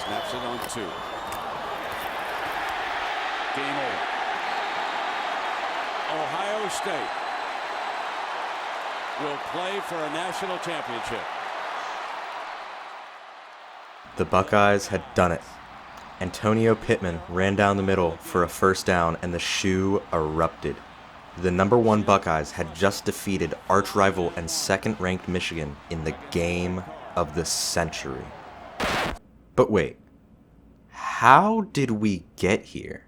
Snaps it on 2. Game over. Ohio State will play for a national championship. The Buckeyes had done it. Antonio Pittman ran down the middle for a first down and the shoe erupted. The number 1 Buckeyes had just defeated arch-rival and second-ranked Michigan in the game of the century. But wait, how did we get here?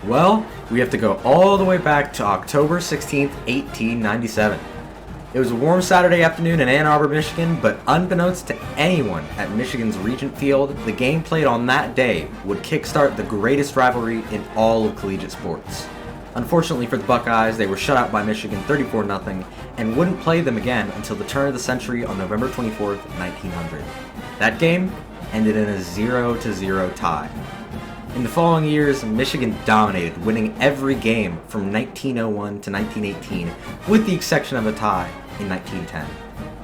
Well, we have to go all the way back to October 16th, 1897. It was a warm Saturday afternoon in Ann Arbor, Michigan, but unbeknownst to anyone at Michigan's Regent Field, the game played on that day would kickstart the greatest rivalry in all of collegiate sports. Unfortunately for the Buckeyes, they were shut out by Michigan 34-0 and wouldn't play them again until the turn of the century on November 24th, 1900. That game ended in a 0-0 tie. In the following years, Michigan dominated, winning every game from 1901 to 1918, with the exception of a tie in 1910.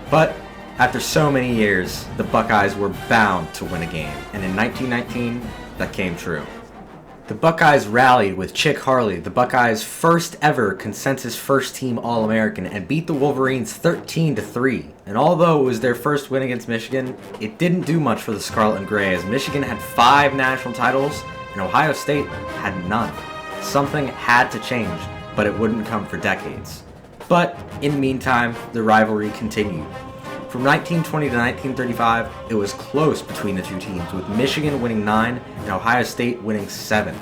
But after so many years, the Buckeyes were bound to win a game, and in 1919, that came true. The Buckeyes rallied with Chick Harley, the Buckeyes' first ever consensus first-team All-American, and beat the Wolverines 13-3. And although it was their first win against Michigan, it didn't do much for the Scarlet and Gray, as Michigan had 5 national titles, and Ohio State had none. Something had to change, but it wouldn't come for decades. But in the meantime, the rivalry continued. From 1920 to 1935, it was close between the two teams, with Michigan winning 9 and Ohio State winning 7.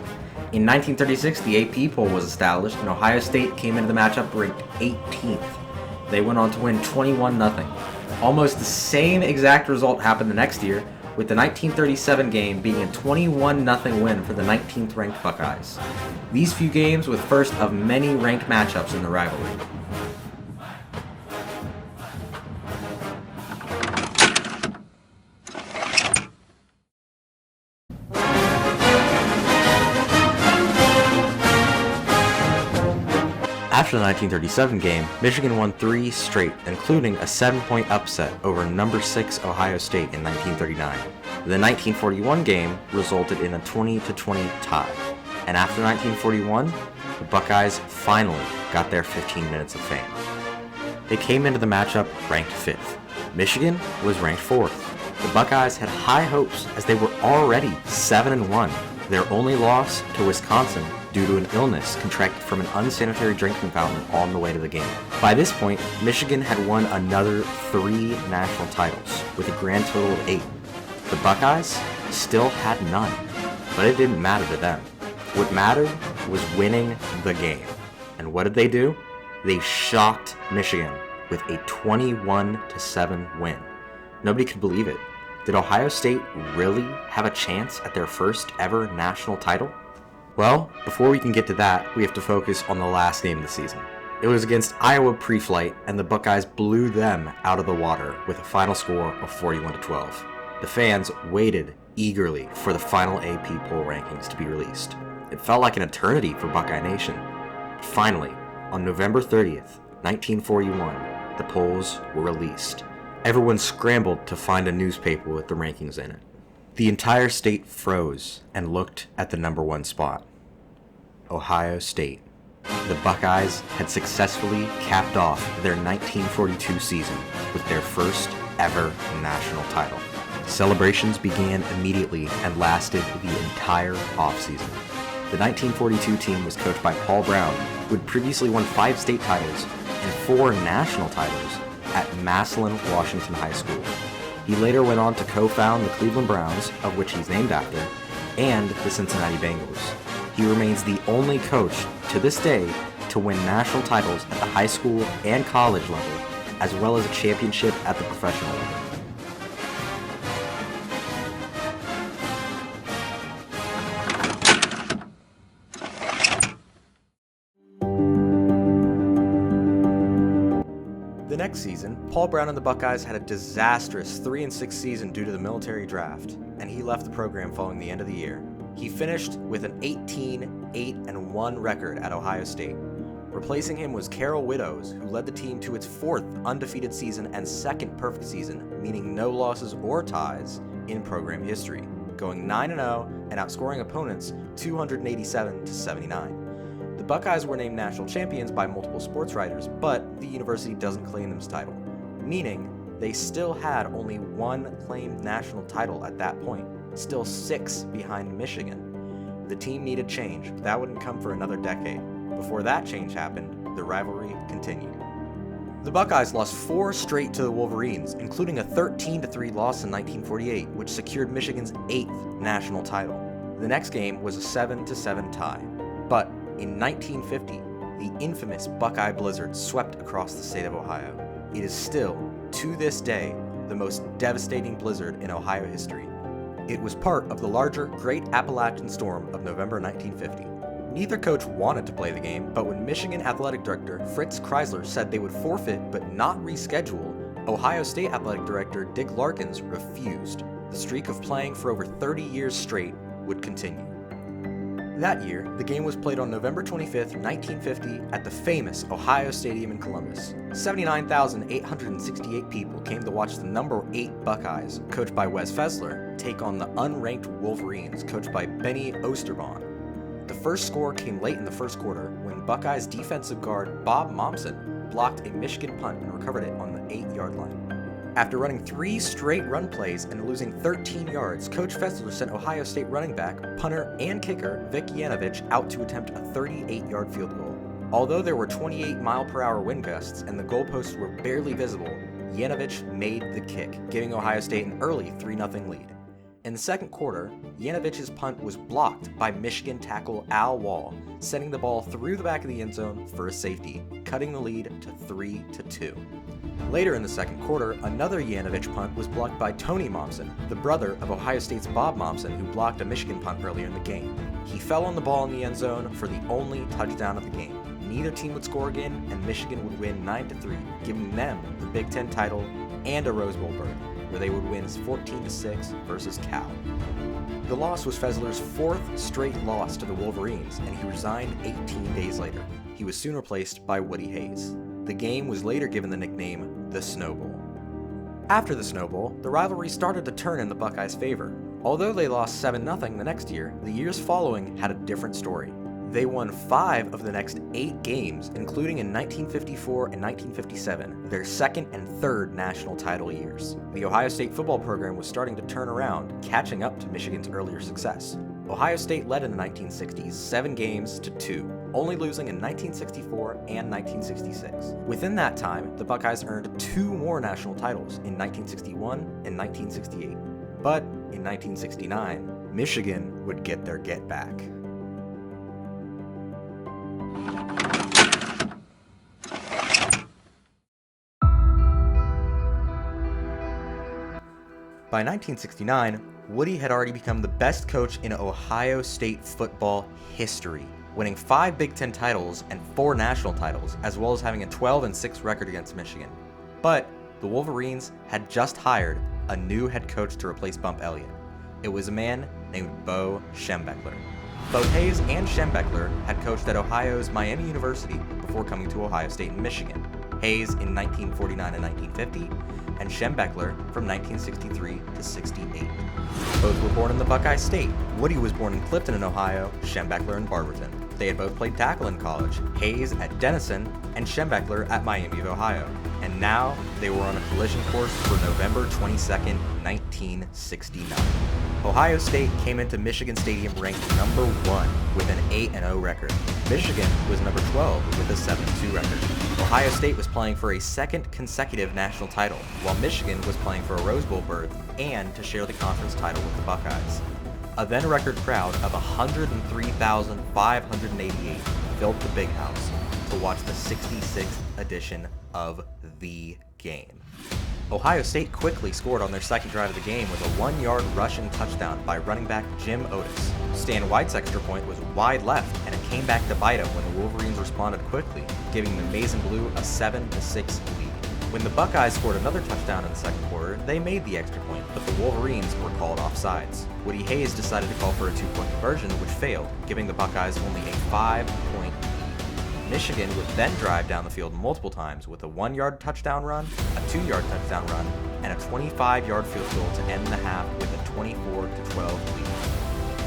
In 1936, the AP poll was established, and Ohio State came into the matchup ranked 18th. They went on to win 21-0. Almost the same exact result happened the next year, with the 1937 game being a 21-0 win for the 19th ranked Buckeyes. These few games were the first of many ranked matchups in the rivalry. After the 1937 game, Michigan won 3 straight, including a 7-point upset over number 6 Ohio State in 1939. The 1941 game resulted in a 20-20 tie, and after 1941, the Buckeyes finally got their 15 minutes of fame. They came into the matchup ranked 5th. Michigan was ranked 4th. The Buckeyes had high hopes as they were already 7-1. Their only loss to Wisconsin due to an illness contracted from an unsanitary drinking fountain on the way to the game. By this point, Michigan had won another 3 national titles, with a grand total of 8. The Buckeyes still had none, but it didn't matter to them. What mattered was winning the game. And what did they do? They shocked Michigan with a 21-7 win. Nobody could believe it. Did Ohio State really have a chance at their first ever national title? Well, before we can get to that, we have to focus on the last game of the season. It was against Iowa pre-flight, and the Buckeyes blew them out of the water with a final score of 41-12. The fans waited eagerly for the final AP poll rankings to be released. It felt like an eternity for Buckeye Nation. Finally, on November 30th, 1941, the polls were released. Everyone scrambled to find a newspaper with the rankings in it. The entire state froze and looked at the number 1 spot. Ohio State. The Buckeyes had successfully capped off their 1942 season with their first ever national title. Celebrations began immediately and lasted the entire offseason. The 1942 team was coached by Paul Brown, who had previously won 5 state titles and 4 national titles at Massillon, Washington High School. He later went on to co-found the Cleveland Browns, of which he's named after, and the Cincinnati Bengals. He remains the only coach to this day to win national titles at the high school and college level, as well as a championship at the professional level. The next season, Paul Brown and the Buckeyes had a disastrous 3-6 season due to the military draft, and he left the program following the end of the year. He finished with an 18-8-1 record at Ohio State. Replacing him was Carroll Widows, who led the team to its 4th undefeated season and 2nd perfect season, meaning no losses or ties in program history, going 9-0 and outscoring opponents 287-79. The Buckeyes were named national champions by multiple sports writers, but the university doesn't claim this title, meaning they still had only one claimed national title at that point, still 6 behind Michigan. The team needed change, but that wouldn't come for another decade. Before that change happened, the rivalry continued. The Buckeyes lost 4 straight to the Wolverines, including a 13-3 loss in 1948, which secured Michigan's 8th national title. The next game was a 7-7 tie, but in 1950, the infamous Buckeye Blizzard swept across the state of Ohio. It is still, to this day, the most devastating blizzard in Ohio history. It was part of the larger Great Appalachian Storm of November 1950. Neither coach wanted to play the game, but when Michigan Athletic Director Fritz Kreisler said they would forfeit but not reschedule, Ohio State Athletic Director Dick Larkins refused. The streak of playing for over 30 years straight would continue. That year, the game was played on November 25, 1950 at the famous Ohio Stadium in Columbus. 79,868 people came to watch the number 8 Buckeyes, coached by Wes Fesler, take on the unranked Wolverines, coached by Benny Osterbahn. The first score came late in the first quarter when Buckeyes defensive guard Bob Momsen blocked a Michigan punt and recovered it on the 8-yard line. After running 3 straight run plays and losing 13 yards, Coach Fesler sent Ohio State running back, punter, and kicker Vic Yanovich out to attempt a 38-yard field goal. Although there were 28-mile-per-hour wind gusts and the goalposts were barely visible, Yanovich made the kick, giving Ohio State an early 3-0 lead. In the second quarter, Yanovich's punt was blocked by Michigan tackle Al Wall, sending the ball through the back of the end zone for a safety, cutting the lead to 3-2. Later in the second quarter, another Yanovich punt was blocked by Tony Momsen, the brother of Ohio State's Bob Momsen, who blocked a Michigan punt earlier in the game. He fell on the ball in the end zone for the only touchdown of the game. Neither team would score again, and Michigan would win 9-3, giving them the Big Ten title and a Rose Bowl berth, where they would win 14-6 versus Cal. The loss was Fesler's 4th straight loss to the Wolverines, and he resigned 18 days later. He was soon replaced by Woody Hayes. The game was later given the nickname the Snow Bowl. After the Snow Bowl, the rivalry started to turn in the Buckeyes' favor. Although they lost 7-0 the next year, the years following had a different story. They won 5 of the next 8 games, including in 1954 and 1957, their 2nd and 3rd national title years. The Ohio State football program was starting to turn around, catching up to Michigan's earlier success. Ohio State led in the 1960s 7 games to 2, only losing in 1964 and 1966. Within that time, the Buckeyes earned 2 more national titles in 1961 and 1968. But in 1969, Michigan would get their get back. By 1969, Woody had already become the best coach in Ohio State football history, winning 5 Big Ten titles and 4 national titles, as well as having a 12-6 record against Michigan. But the Wolverines had just hired a new head coach to replace Bump Elliott. It was a man named Bo Schembechler. Both Hayes and Schembechler had coached at Ohio's Miami University before coming to Ohio State and Michigan. Hayes in 1949 and 1950, and Schembechler from 1963 to 68. Both were born in the Buckeye State. Woody was born in Clifton in Ohio, Schembechler in Barberton. They had both played tackle in college, Hayes at Denison and Schembechler at Miami of Ohio. And now they were on a collision course for November 22nd, 1969. Ohio State came into Michigan Stadium ranked number 1 with an 8-0 record. Michigan was number 12 with a 7-2 record. Ohio State was playing for a 2nd consecutive national title, while Michigan was playing for a Rose Bowl berth and to share the conference title with the Buckeyes. A then record crowd of 103,588 filled the Big House to watch the 66th edition of the game. Ohio State quickly scored on their second drive of the game with a 1-yard rushing touchdown by running back Jim Otis. Stan White's extra point was wide left, and it came back to bite him when the Wolverines responded quickly, giving the Maize and Blue a 7-6 lead. When the Buckeyes scored another touchdown in the second quarter, they made the extra point, but the Wolverines were called offsides. Woody Hayes decided to call for a 2-point conversion, which failed, giving the Buckeyes only a 5-point lead. Michigan would then drive down the field multiple times with a 1-yard touchdown run, a 2-yard touchdown run, and a 25-yard field goal to end the half with a 24-12 lead.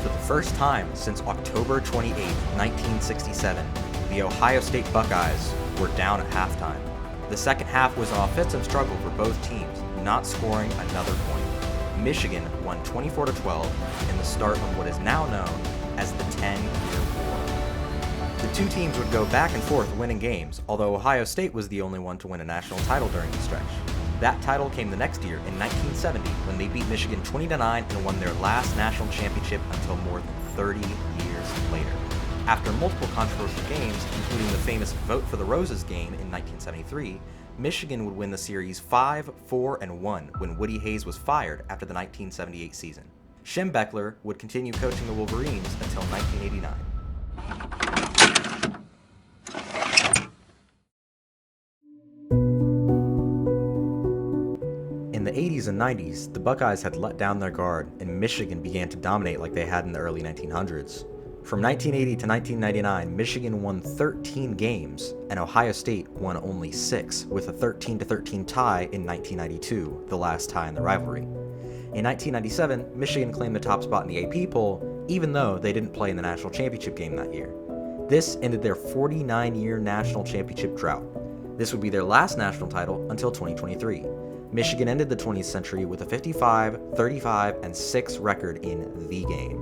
For the first time since October 28, 1967, the Ohio State Buckeyes were down at halftime. The second half was an offensive struggle for both teams, not scoring another point. Michigan won 24-12 in the start of what is now known as the 10-year war. The two teams would go back and forth winning games, although Ohio State was the only one to win a national title during the stretch. That title came the next year in 1970 when they beat Michigan 20-9 and won their last national championship until more than 30 years later. After multiple controversial games, including the famous Vote for the Roses game in 1973, Michigan would win the series 5-4-1 when Woody Hayes was fired after the 1978 season. Schembechler would continue coaching the Wolverines until 1989. In the 80s and 90s, the Buckeyes had let down their guard, and Michigan began to dominate like they had in the early 1900s. From 1980 to 1999, Michigan won 13 games, and Ohio State won only 6, with a 13-13 tie in 1992, the last tie in the rivalry. In 1997, Michigan claimed the top spot in the AP poll, even though they didn't play in the national championship game that year. This ended their 49-year national championship drought. This would be their last national title until 2023. Michigan ended the 20th century with a 55, 35, and 6 record in the game.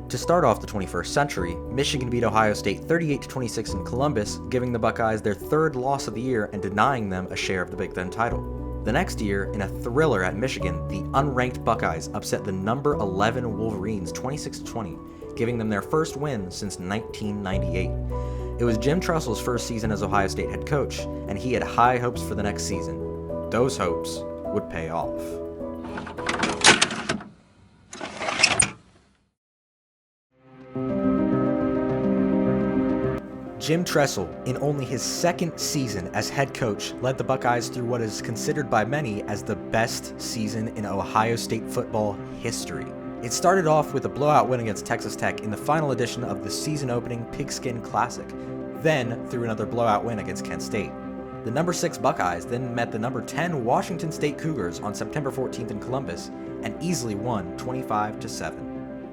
To start off the 21st century, Michigan beat Ohio State 38-26 in Columbus, giving the Buckeyes their third loss of the year and denying them a share of the Big Ten title. The next year, in a thriller at Michigan, the unranked Buckeyes upset the number 11 Wolverines 26-20, giving them their first win since 1998. It was Jim Tressel's first season as Ohio State head coach, and he had high hopes for the next season. Those hopes would pay off. Jim Tressel, in only his second season as head coach, led the Buckeyes through what is considered by many as the best season in Ohio State football history. It started off with a blowout win against Texas Tech in the final edition of the season-opening Pigskin Classic, then through another blowout win against Kent State. The number 6 Buckeyes then met the number 10 Washington State Cougars on September 14th in Columbus and easily won 25-7.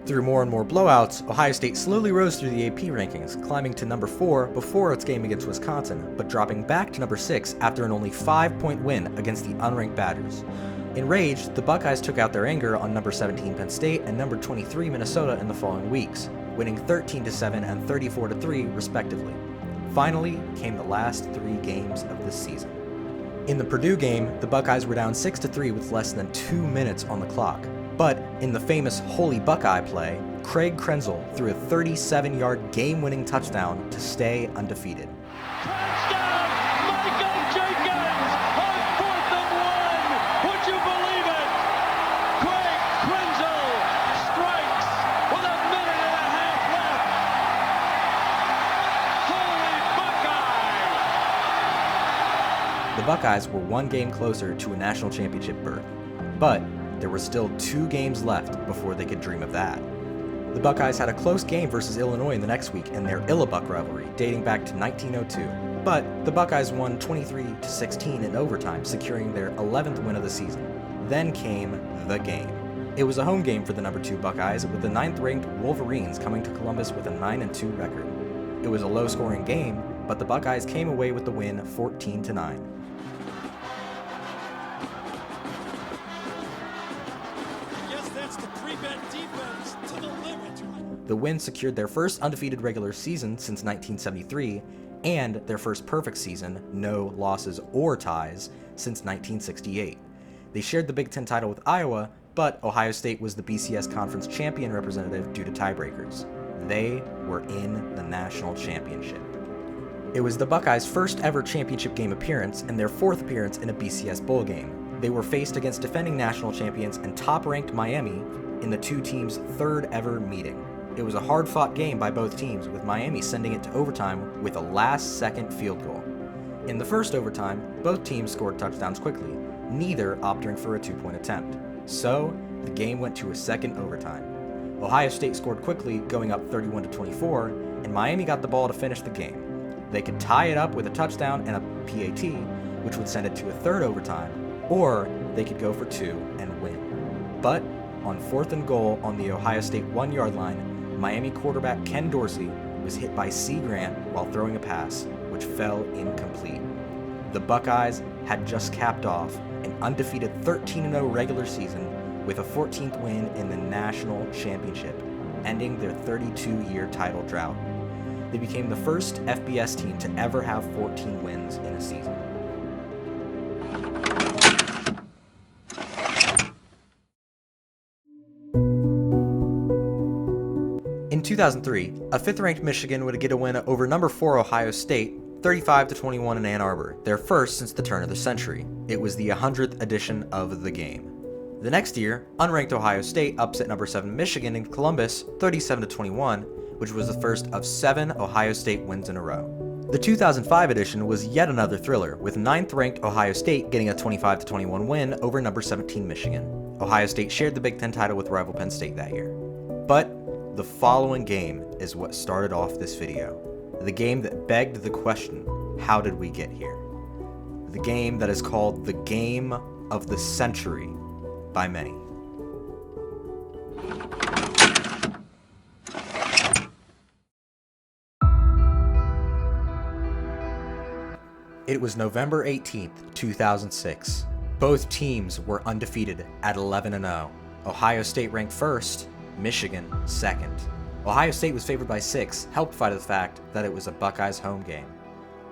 Through more and more blowouts, Ohio State slowly rose through the AP rankings, climbing to number 4 before its game against Wisconsin, but dropping back to number 6 after an only 5-point win against the unranked Badgers. Enraged, the Buckeyes took out their anger on number 17 Penn State and number 23 Minnesota in the following weeks, winning 13-7 and 34-3 respectively. Finally came the last 3 games of the season. In the Purdue game, the Buckeyes were down 6-3 with less than 2 minutes on the clock. But in the famous Holy Buckeye play, Craig Krenzel threw a 37-yard game-winning touchdown to stay undefeated. Touchdown! Michael Jenkins on 4th and 1! Would you believe it? Craig Krenzel strikes with a minute and a half left. Holy Buckeye! The Buckeyes were 1 game closer to a national championship berth, but there were still 2 games left before they could dream of that. The Buckeyes had a close game versus Illinois in the next week in their Illabuck rivalry, dating back to 1902. But the Buckeyes won 23-16 in overtime, securing their 11th win of the season. Then came the game. It was a home game for the number 2 Buckeyes, with the 9th-ranked Wolverines coming to Columbus with a 9-2 record. It was a low-scoring game, but the Buckeyes came away with the win 14-9. The win secured their first undefeated regular season since 1973, and their first perfect season, no losses or ties, since 1968. They shared the Big Ten title with Iowa, but Ohio State was the BCS Conference champion representative due to tiebreakers. They were in the national championship. It was the Buckeyes' first ever championship game appearance and their 4th appearance in a BCS bowl game. They were faced against defending national champions and top-ranked Miami in the 2 teams' 3rd ever meeting. It was a hard-fought game by both teams, with Miami sending it to overtime with a last-second field goal. In the first overtime, both teams scored touchdowns quickly, neither opting for a 2-point attempt. So, the game went to a second overtime. Ohio State scored quickly, going up 31-24, and Miami got the ball to finish the game. They could tie it up with a touchdown and a PAT, which would send it to a third overtime, or they could go for 2 and win. But on 4th and goal on the Ohio State 1-yard line, Miami quarterback Ken Dorsey was hit by C. Grant while throwing a pass, which fell incomplete. The Buckeyes had just capped off an undefeated 13-0 regular season with a 14th win in the national championship, ending their 32-year title drought. They became the first FBS team to ever have 14 wins in a season. In 2003, a 5th-ranked Michigan would get a win over number 4 Ohio State, 35-21 in Ann Arbor, their first since the turn of the century. It was the 100th edition of the game. The next year, unranked Ohio State upset number 7 Michigan in Columbus, 37-21, which was the first of 7 Ohio State wins in a row. The 2005 edition was yet another thriller, with 9th-ranked Ohio State getting a 25-21 win over number 17 Michigan. Ohio State shared the Big Ten title with rival Penn State that year. But the following game is what started off this video. The game that begged the question, how did we get here? The game that is called the Game of the Century by many. It was November 18th, 2006. Both teams were undefeated at 11-0. Ohio State ranked first, Michigan second. Ohio State was favored by 6, helped by the fact that it was a Buckeyes home game.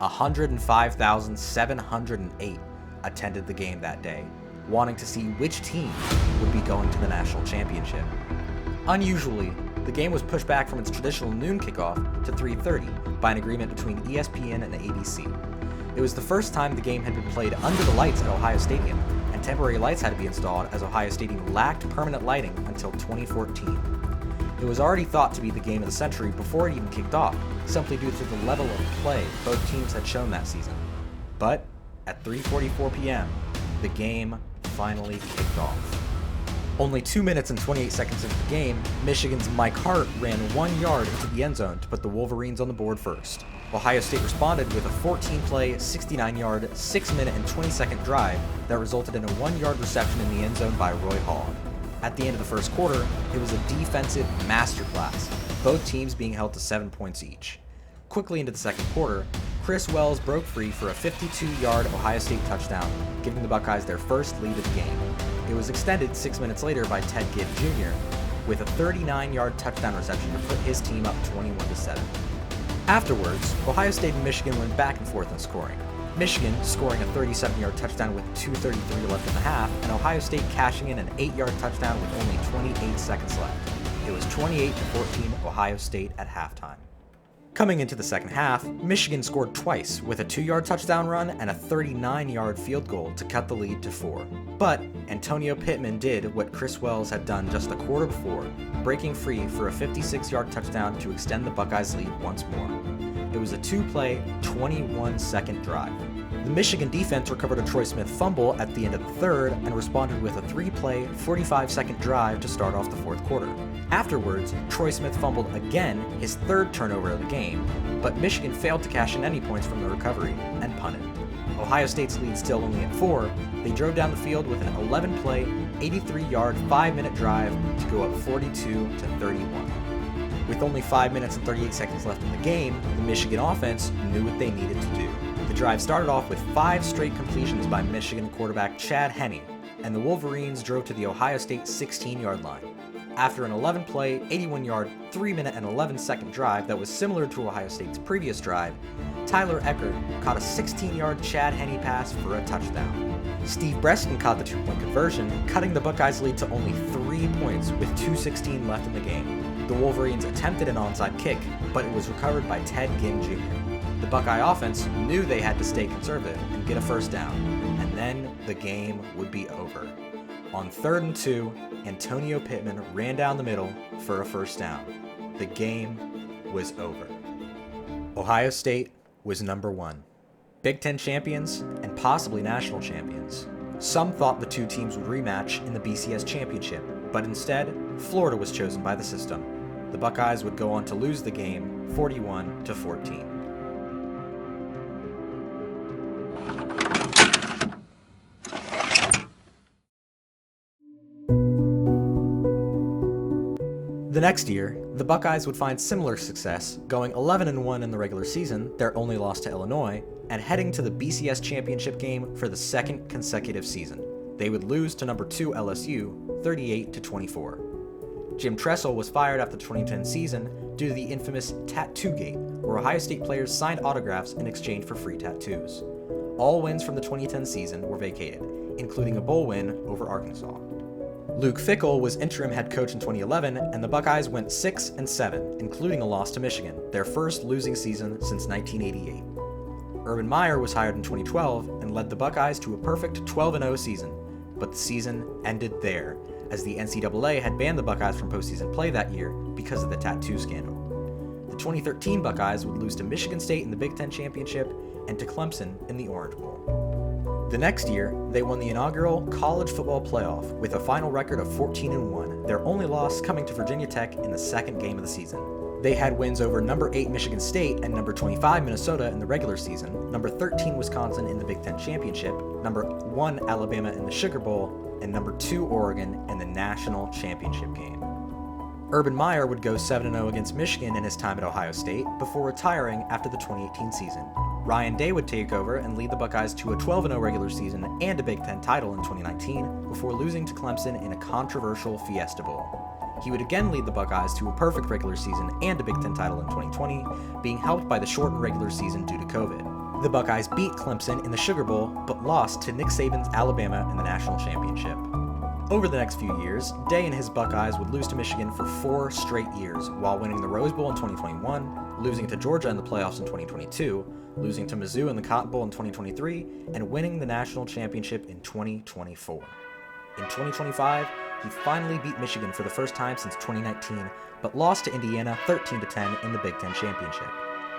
105,708 attended the game that day, wanting to see which team would be going to the national championship. Unusually, the game was pushed back from its traditional noon kickoff to 3:30 by an agreement between ESPN and ABC. It was the first time the game had been played under the lights at Ohio Stadium, and temporary lights had to be installed as Ohio Stadium lacked permanent lighting until 2014. It was already thought to be the game of the century before it even kicked off, simply due to the level of play both teams had shown that season. But at 3:44 p.m., the game finally kicked off. Only 2 minutes and 28 seconds into the game, Michigan's Mike Hart ran 1 yard into the end zone to put the Wolverines on the board first. Ohio State responded with a 14-play, 69-yard, 6-minute and 20-second drive that resulted in a 1-yard reception in the end zone by Roy Hall. At the end of the first quarter, it was a defensive masterclass, both teams being held to 7 points each. Quickly into the second quarter, Chris Wells broke free for a 52-yard Ohio State touchdown, giving the Buckeyes their first lead of the game. It was extended 6 minutes later by Ted Ginn Jr. with a 39-yard touchdown reception to put his team up 21-7. Afterwards, Ohio State and Michigan went back and forth in scoring. Michigan scoring a 37-yard touchdown with 2:33 left in the half, and Ohio State cashing in an 8-yard touchdown with only 28 seconds left. It was 28-14 Ohio State at halftime. Coming into the second half, Michigan scored twice with a 2-yard touchdown run and a 39-yard field goal to cut the lead to 4. But Antonio Pittman did what Chris Wells had done just a quarter before, breaking free for a 56-yard touchdown to extend the Buckeyes' lead once more. It was a 2-play, 21-second drive. The Michigan defense recovered a Troy Smith fumble at the end of the third and responded with a 3-play, 45-second drive to start off the fourth quarter. Afterwards, Troy Smith fumbled again, his third turnover of the game, but Michigan failed to cash in any points from the recovery and punted. Ohio State's lead still only at 4, they drove down the field with an 11-play, 83-yard, 5-minute drive to go up 42-31. With only 5 minutes and 38 seconds left in the game, the Michigan offense knew what they needed to do. The drive started off with 5 straight completions by Michigan quarterback Chad Henne, and the Wolverines drove to the Ohio State 16-yard line. After an 11-play, 81-yard, 3-minute and 11-second drive that was similar to Ohio State's previous drive, Tyler Eckert caught a 16-yard Chad Henne pass for a touchdown. Steve Breskin caught the 2-point conversion, cutting the Buckeyes' lead to only 3 points with 2:16 left in the game. The Wolverines attempted an onside kick, but it was recovered by Ted Ginn Jr. The Buckeye offense knew they had to stay conservative and get a first down, and then the game would be over. On 3rd and 2, Antonio Pittman ran down the middle for a first down. The game was over. Ohio State was number 1. Big Ten champions and possibly national champions. Some thought the two teams would rematch in the BCS championship, but instead, Florida was chosen by the system. The Buckeyes would go on to lose the game 41-14. The next year, the Buckeyes would find similar success, going 11-1 in the regular season, their only loss to Illinois, and heading to the BCS championship game for the second consecutive season. They would lose to number 2 LSU, 38-24. Jim Tressel was fired after the 2010 season due to the infamous Tattoo Gate, where Ohio State players signed autographs in exchange for free tattoos. All wins from the 2010 season were vacated, including a bowl win over Arkansas. Luke Fickell was interim head coach in 2011, and the Buckeyes went 6-7, including a loss to Michigan, their first losing season since 1988. Urban Meyer was hired in 2012 and led the Buckeyes to a perfect 12-0 season, but the season ended there, as the NCAA had banned the Buckeyes from postseason play that year because of the tattoo scandal. The 2013 Buckeyes would lose to Michigan State in the Big Ten Championship and to Clemson in the Orange Bowl. The next year, they won the inaugural college football playoff with a final record of 14-1, their only loss coming to Virginia Tech in the second game of the season. They had wins over number 8 Michigan State and number 25 Minnesota in the regular season, number 13 Wisconsin in the Big Ten Championship, number 1 Alabama in the Sugar Bowl, and number 2 Oregon in the national championship game. Urban Meyer would go 7-0 against Michigan in his time at Ohio State before retiring after the 2018 season. Ryan Day would take over and lead the Buckeyes to a 12-0 regular season and a Big Ten title in 2019 before losing to Clemson in a controversial Fiesta Bowl. He would again lead the Buckeyes to a perfect regular season and a Big Ten title in 2020, being helped by the shortened regular season due to COVID. The Buckeyes beat Clemson in the Sugar Bowl, but lost to Nick Saban's Alabama in the national championship. Over the next few years, Day and his Buckeyes would lose to Michigan for 4 straight years, while winning the Rose Bowl in 2021, losing to Georgia in the playoffs in 2022, losing to Mizzou in the Cotton Bowl in 2023, and winning the national championship in 2024. In 2025, he finally beat Michigan for the first time since 2019, but lost to Indiana 13-10 in the Big Ten Championship.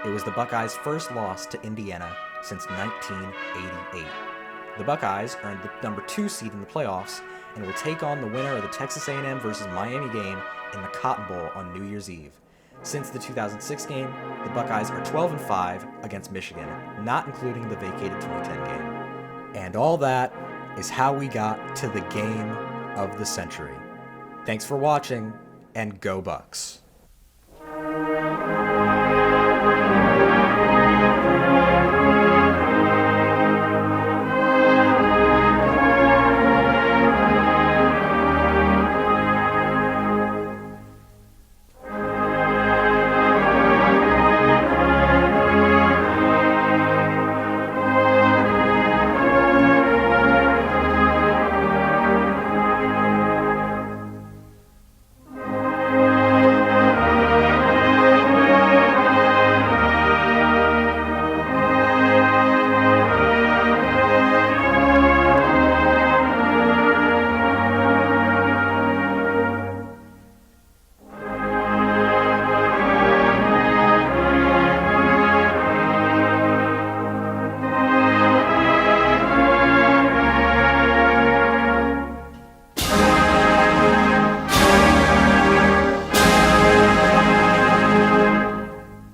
It was the Buckeyes' first loss to Indiana since 1988. The Buckeyes earned the number 2 seed in the playoffs and will take on the winner of the Texas A&M versus Miami game in the Cotton Bowl on New Year's Eve. Since the 2006 game, the Buckeyes are 12-5 against Michigan, not including the vacated 2010 game. And all that is how we got to the game of the century. Thanks for watching, and go Bucks.